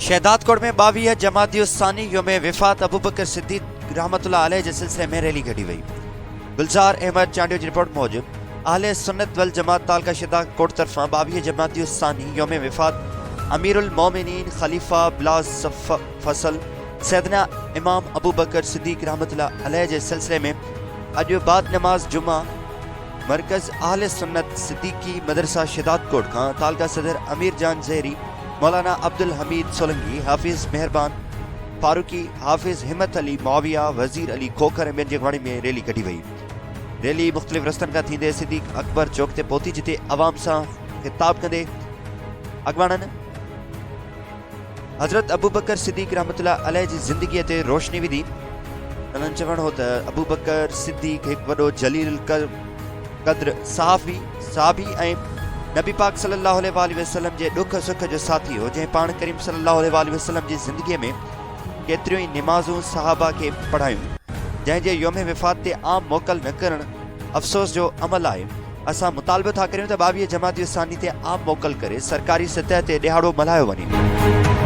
शहदादकोट में 22 जमात-उस-सानी योम वफ़ात अबू बकर सिद्दीक़ रहमतुल्लाह अलैह जे सिलसिले में रैली कढी वई। गुलजार अहमद चांडियो जी रिपोर्ट मूजिब अहले सुन्नत वल जमात तालका शहदादकोट तरफा 22 जमात-उस-सानी योम वफ़ात अमीरुल मोमिनीन खलीफा बिलास फसल सैयदना इमाम अबू बकर सिद्दीक़ रहमतुल्लाह अलैह जे सिलसिले में अॼु बाद नमाज जुमा मरकज़ अहले सुन्नत सिद्दीकी मदरसा शहदादकोट खां तालका सदर अमीर जान ज़हरी, मौलाना अब्दुल हमीद सोलंकी, हाफिज़ मेहरबान फारूकी, हाफिज़ हिम्मत अली मुआविया, वज़ीर अली खोखर ऐं जे अॻवाणी में रैली कढी वई। रैली मुख़्तलिफ़ रस्तनि खां थींदे सिद्दीक़ अकबर चौक ते पहुती, जिते अवाम सां ख़िताब कंदे अॻवाननि हज़रत अबू बकर सिद्दीक़ रहमतुल्लाह अलैह जी ज़िंदगीअ ते रोशनी विधी। उन्हनि चवणु हो त अबू बकर सिद्दीक़ हिकु वॾो जलील क़द्र सहाबी ऐं नबी पाक सल्लल्लाहु अलैहि वसल्लम जे ॾुख सुख जो साथी हो, जंहिं पाण करीम सल्लल्लाहु अलैहि वसल्लम जी ज़िंदगीअ में केतिरियूं ई निमाज़ूं सहाबा खे पढ़ायूं, जंहिंजे योम वफ़ात ते आम मोकल न करणु अफ़सोस जो अमल आहे। असां मुतालबो था करियूं त 22 जमात-उस-सानी ते आम मोकल करे सरकारी सतह ते ॾिहाड़ो मल्हायो वञे।